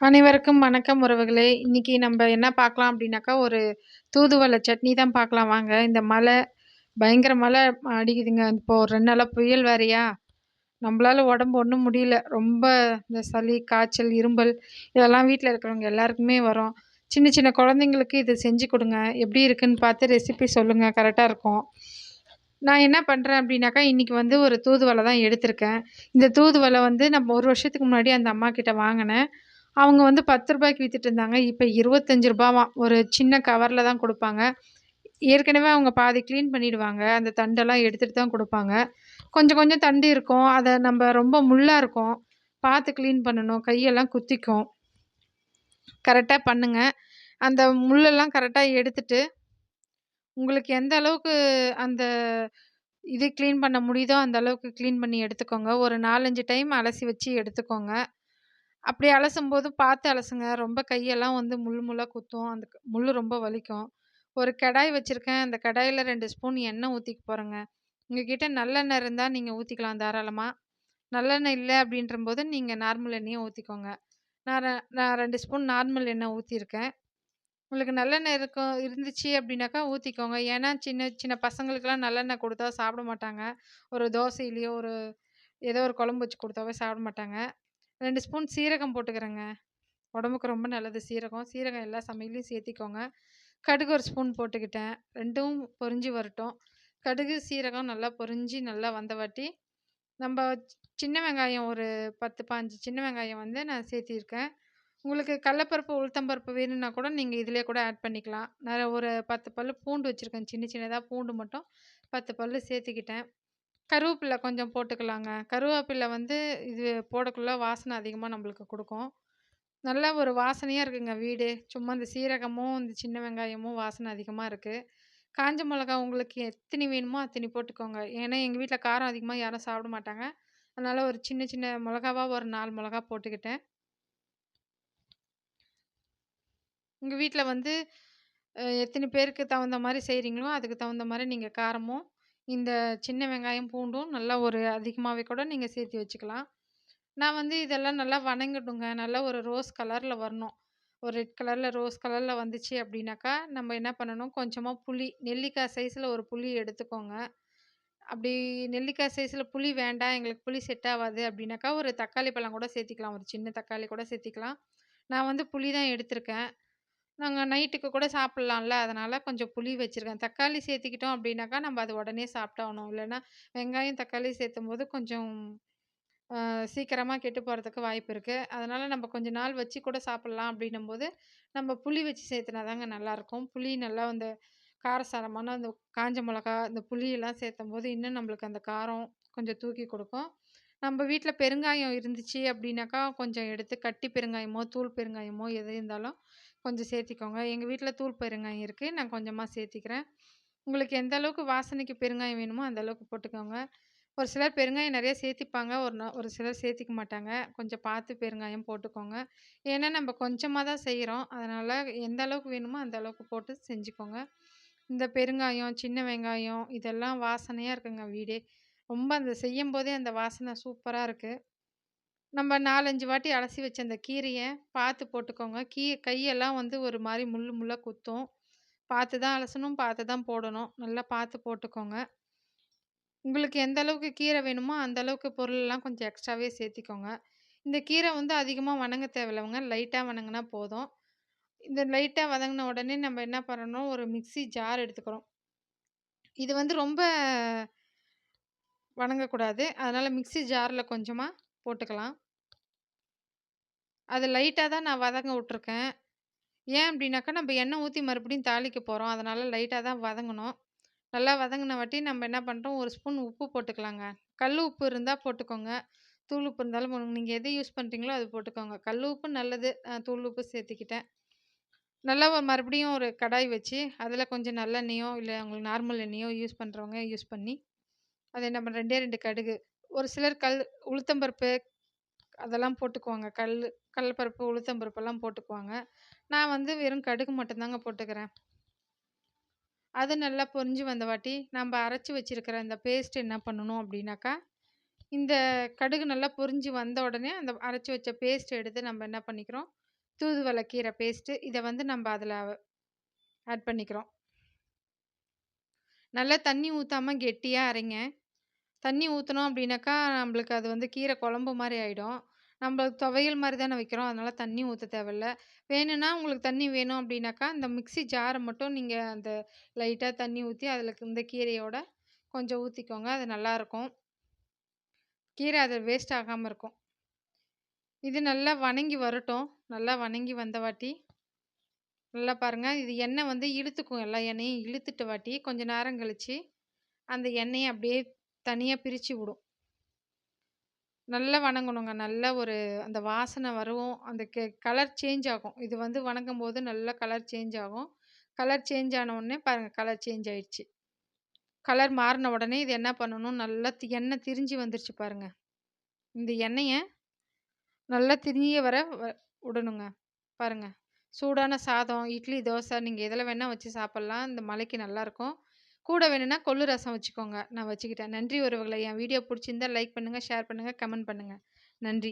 அனைவருக்கும் வணக்கம் உறவுகளே! இன்னைக்கு நம்ப என்ன பார்க்கலாம் அப்டின்னாக்கா, ஒரு தூதுவள சட்னி தான் பார்க்கலாம் வாங்க. இந்த பயங்கர மழை அடிக்குதுங்க. இப்போ ஒரு 2 நாளா புயல் வேறயா, நம்பளால உடம்பு ஒண்ணும் முடியல. ரொம்ப இந்த சளி, காய்ச்சல், இரும்பல் இதெல்லாம் வீட்ல இருக்கிறவங்க எல்லாருக்குமே வரும். சின்ன சின்ன குழந்தைங்களுக்கு இத செஞ்சு குடுங்க. எப்டி இருக்குன்னு பார்த்து ரெசிபி சொல்லுங்க. கரெக்ட்டா இருக்கும். நான் என்ன பண்றேன் அப்டின்னாக்கா, இன்னைக்கு வந்து ஒரு தூதுவள தான் எடுத்திருக்கேன். இந்த தூதுவள வந்து நம்ம 1 வருஷத்துக்கு முன்னாடி அந்த அம்மாகிட்ட வாங்குனேன். அவங்க வந்து ரூ. 10க்கு வித்துட்டு இருந்தாங்க. இப்ப ரூ. 25வாம். ஒரு சின்ன கவர்ல தான் குடுப்பாங்க. ஏற்கனவே அவங்க பாதி கிளீன் பண்ணிடுவாங்க. அந்த தண்டெல்லாம் எடுத்துட்டு தான் குடுப்பாங்க. கொஞ்சம் கொஞ்சம் தண்டு இருக்கும். அத நம்ப ரொம்ப முள்ளா இருக்கும். பார்த்து கிளீன் பண்ணணும். கையெல்லாம் குத்திக்கும். கரெக்ட்டா பண்ணுங்க. அந்த முள்ளெல்லாம் கரெக்ட்டா எடுத்துட்டு, உங்களுக்கு எந்த அளவுக்கு அந்த இது கிளீன் பண்ண முடியுதோ, அந்த அளவுக்கு கிளீன் பண்ணி எடுத்துக்கோங்க. ஒரு 4, 5 டைம் அலசி வச்சு எடுத்துக்கோங்க. அப்படி அலசும்போது பார்த்து அலசுங்க. ரொம்ப கையெல்லாம் வந்து முள்ளு முள்ளா குத்தும். அந்த முள்ளு ரொம்ப வலிக்கும். ஒரு கடாய் வச்சிருக்கேன். அந்த கடாயில 2 ஸ்பூன் எண்ணெய் ஊத்திக்க போறேங்க. உங்ககிட்ட நல்லெண்ணெய் இருந்தா நீங்க ஊத்திக்கலாம் தாராளமா. நல்லெண்ணெய் இல்ல அப்படின்றபோது நீங்க நார்மல் எண்ணெயே ஊத்திக்கோங்க. நான் 2 ஸ்பூன் நார்மல் எண்ணெய் ஊத்தியிருக்கேன். உங்களுக்கு நல்லெண்ணெய் இருந்துச்சு அப்படின்னாக்கா ஊத்திக்கோங்க. ஏன்னா சின்ன சின்ன பசங்களுக்கெல்லாம் நல்லெண்ணெய் குடுத்தா சாப்பிட மாட்டாங்க. ஒரு தோசையிலயோ, ஏதோ ஒரு குழம்பு வச்சு குடுத்தாவே சாப்பிட மாட்டாங்க. 2 ஸ்பூன் சீரகம் போட்டுக்கிறேங்க. உடம்புக்கு ரொம்ப நல்லது சீரகம். சீரகம் எல்லா சமையல்லயும் சேர்த்திக்கோங்க. கடுகு 1 ஸ்பூன் போட்டுக்கிட்டேன். 2ம் பொரிஞ்சு வரட்டும். கடுகு, சீரகம் நல்லா பொரிஞ்சு நல்லா வந்தவாட்டி, நம்ப சின்ன வெங்காயம் ஒரு 10, 15 சின்ன வெங்காயம் வந்து நான் சேர்த்திருக்கேன். உங்களுக்கு கடலப்பருப்பு, உளுத்தம் பருப்பு வேணும்னா கூட நீங்க இதிலயே கூட ஆட் பண்ணிக்கலாம். நான் ஒரு 10 பல்லு பூண்டு வச்சிருக்கேன். சின்ன சின்னதா பூண்டு மட்டும் 10 பல்லு சேர்த்துக்கிட்டேன். கருவேப்பில கொஞ்சம் போட்டுக்கலாங்க. கருவேப்பில வந்து இது போடக்குள்ள வாசனை அதிகமா நம்மளுக்கு குடுக்கும். நல்லா ஒரு வாசனையா இருக்குங்க வீடே. சும்மா இந்த சீரகமும், இந்த சின்ன வெங்காயமும் வாசனை அதிகமா இருக்கு. காஞ்ச மிளகா உங்களுக்கு எத்தினி வேணுமோ அத்தினி போட்டுக்கோங்க. ஏன்னா எங்க வீட்ல காரம் அதிகமா யாரும் சாப்பிட மாட்டாங்க. அதனால ஒரு சின்ன சின்ன மிளகாவா ஒரு 4 மிளகா போட்டுக்கிட்டேன். உங்க வீட்ல வந்து எத்தன பேருக்கு தகுந்த மாரி செய்றீங்களோ, அதுக்கு தகுந்த மாரி நீங்க காரமும், இந்த சின்ன வெங்காயம், பூண்டும் நல்லா ஒரு அதிகமாவே கூட நீங்க சேர்த்து வச்சுக்கலாம். நான் வந்து இதெல்லாம் நல்லா வணங்கட்டுங்க. நல்லா ஒரு ரோஸ் கலர்ல வரணும். ஒரு ரெட் கலர்ல, ரோஸ் கலர்ல வந்துச்சு அப்டின்னாக்கா, நம்ம என்ன பண்ணணும், கொஞ்சமா புளி, நெல்லிக்காய் சைஸ்ல ஒரு புளி எடுத்துக்கோங்க. அப்படி நெல்லிக்காய் சைஸ்ல புளி வேண்டாம், எங்களுக்கு புளி செட் ஆவாது அப்டின்னாக்கா, ஒரு தக்காளி பழம் கூட சேர்த்திக்கலாம். ஒரு சின்ன தக்காளி கூட சேர்த்திக்கலாம். நான் வந்து புளி தான் எடுத்திருக்கேன். நாங்க நைட்டுக்கு கூட சாப்பிடலாம்ல, அதனால கொஞ்சம் புளி வச்சிருக்கேன். தக்காளி சேர்த்துக்கிட்டோம் அப்டின்னாக்கா, நம்ம அது உடனே சாப்பிட்டாகணும். இல்லன்னா, வெங்காயம், தக்காளி சேர்த்தும்போது கொஞ்சம் சீக்கிரமா கெட்டு போறதுக்கு வாய்ப்பு இருக்கு. அதனால நம்ம கொஞ்ச நாள் வச்சு கூட சாப்பிடலாம் அப்டின்னும்போது, நம்ம புளி வச்சு சேர்த்துனா தாங்க நல்லாருக்கும். புளி நல்லா அந்த காரசாரமான அந்த காஞ்ச மிளகா, இந்த புளியெல்லாம் சேர்த்தம்போது, இன்னும் நம்மளுக்கு அந்த காரம் கொஞ்சம் தூக்கி குடுக்கும். நம்ம வீட்ல பெருங்காயம் இருந்துச்சு அப்டின்னாக்கா, கொஞ்சம் எடுத்து கட்டி பெருங்காயமோ, தூள் பெருங்காயமோ எது இருந்தாலும் கொஞ்சம் சேர்த்திக்கோங்க. எங்க வீட்ல தூள் பெருங்காயம் இருக்கு. நான் கொஞ்சமா சேர்த்திக்கிறேன். உங்களுக்கு எந்த அளவுக்கு வாசனைக்கு பெருங்காயம் வேணுமோ, அந்த அளவுக்கு போட்டுக்கோங்க. ஒரு சிலர் பெருங்காயம் நெறைய சேர்த்திப்பாங்க. ஒரு சிலர் சேர்த்திக்க மாட்டாங்க. கொஞ்சம் பார்த்து பெருங்காயம் போட்டுக்கோங்க. ஏன்னா, நம்ம கொஞ்சமா தான் செய்றோம். அதனால எந்த அளவுக்கு வேணுமோ, அந்த அளவுக்கு போட்டு செஞ்சுக்கோங்க. இந்த பெருங்காயம், சின்ன வெங்காயம் இதெல்லாம் வாசனையா இருக்குங்க வீடே. ரொம்ப அந்த செய்யும்போதே அந்த வாசனை சூப்பரா இருக்கு. நம்ம 4, 5 வாட்டி அலசி வச்ச அந்த கீரைய பார்த்து போட்டுக்கோங்க. கையெல்லாம் வந்து ஒரு மாரி முள்ளு முள்ளா குத்தும். பார்த்து தான் அலசணும், பார்த்து தான் போடணும். நல்லா பார்த்து போட்டுக்கோங்க. உங்களுக்கு எந்த அளவுக்கு கீரை வேணுமோ, அந்த அளவுக்கு பொருள்லாம் கொஞ்சம் எக்ஸ்ட்ராவே சேர்த்திக்கோங்க. இந்த கீரை வந்து அதிகமா வணங்க தேவையில்லங்க. லைட்டா வணங்குனா போதும். இந்த லைட்டா வதங்குன உடனே நம்ம என்ன பண்ணணும், ஒரு மிக்ஸி ஜார் எடுத்துக்கிறோம். இது வந்து ரொம்ப வணங்கக்கூடாது. அதனால மிக்ஸி ஜார்ல கொஞ்சமா போட்டுக்கலாம். அது லைட்டா தான் நான் வதங்க விட்டுருக்கேன். ஏன் அப்டின்னாக்கா, நம்ம எண்ணெய் ஊத்தி மறுபடியும் தாளிக்க போறோம். அதனால லைட்டா தான் வதங்கணும். நல்லா வதங்குன வாட்டி நம்ம என்ன பண்றோம், 1 ஸ்பூன் உப்பு போட்டுக்கலாங்க. கல் உப்பு இருந்தா போட்டுக்கோங்க. தூள் உப்பு இருந்தாலும் நீங்க எது யூஸ் பண்றீங்களோ அது போட்டுக்கோங்க. கல் உப்பு நல்லது. தூள் உப்பு சேர்த்துக்கிட்டேன். நல்லா மறுபடியும் ஒரு கடாய் வச்சு, அதில கொஞ்சம் நல்லெண்ணெயோ, இல்ல உங்களுக்கு நார்மல் எண்ணெயோ யூஸ் பண்றவங்க யூஸ் பண்ணி, அது என்ன 2டே 2 கடுகு. ஒரு சிலர் உளுத்தம் பருப்பு அதெல்லாம் போட்டுக்குவாங்க. கடல பருப்பு, உளுத்தம் பருப்பெல்லாம் போட்டுக்குவாங்க. நான் வந்து வெறும் கடுகு மட்டும் தாங்க போட்டுக்கிறேன். அது நல்லா பொரிஞ்சு வந்தவாட்டி, நம்ப அரைச்சு வச்சிருக்கிற இந்த பேஸ்ட் என்ன பண்ணணும் அப்டின்னாக்கா, இந்த கடுகு நல்லா பொரிஞ்சு வந்த உடனே, அந்த அரைச்சு வச்ச பேஸ்ட் எடுத்து நம்ம என்ன பண்ணிக்கிறோம், தூதுவளை கீரை பேஸ்ட்டு இத வந்து நம்ப அதுல ஆட் பண்ணிக்கிறோம். நல்லா தண்ணி ஊத்தாம கெட்டியா அரைங்க. தண்ணி ஊத்துனோம் அப்டின்னாக்கா, நம்பளுக்கு அது வந்து கீரை குழம்பு மாரி ஆயிடும். நம்ப துவையல் மாரி தானே வைக்கிறோம். அதனால தண்ணி ஊத்த தேவையில்ல. வேணும்னா உங்களுக்கு தண்ணி வேணும் அப்டின்னாக்கா, இந்த மிக்ஸி ஜார மட்டும் நீங்க அந்த லைட்டா தண்ணி ஊத்தி, அதுல இந்த கீரையோட கொஞ்சம் ஊத்திக்கோங்க. அது நல்லாருக்கும். கீரை அது வேஸ்ட் ஆகாம இருக்கும். இது நல்லா வணங்கி வரட்டும். நல்லா வணங்கி வந்தவாட்டி, நல்லா பாருங்க. இது எண்ணெய் வந்து இழுத்துக்கும். எல்லா எண்ணெயும் இழுத்துட்ட வாட்டி, கொஞ்ச நேரம் கழிச்சு, அந்த எண்ணெய அப்படியே தனியா பிரிச்சு விடும். நல்லா வணங்கணுங்க. நல்ல ஒரு அந்த வாசனை வரும். அந்த கலர் சேஞ்ச் ஆகும். இது வந்து வணங்கும்போது நல்லா கலர் சேஞ்ச் ஆகும். கலர் சேஞ்ச் ஆன உடனே பாருங்க, கலர் சேஞ்ச் ஆயிடுச்சு. கலர் மாறுன உடனே இது என்ன பண்ணணும், நல்லா எண்ணெய் திரிஞ்சு வந்துருச்சு பாருங்க. இந்த எண்ணெய நல்லா திரிய வர உடணுங்க. பாருங்க. சூடான சாதம், இட்லி, தோசை நீங்க எதுல வேணா வச்சு சாப்பிடலாம். இந்த மழைக்கு நல்லாருக்கும். கூட வேணும்னா கொள்ளு ரசம் வச்சுக்கோங்க. நான் வச்சுக்கிட்டேன். நன்றி உறவுகளே! என் வீடியோ புடிச்சிருந்தா லைக் பண்ணுங்க, ஷேர் பண்ணுங்க, கமெண்ட் பண்ணுங்க. நன்றி.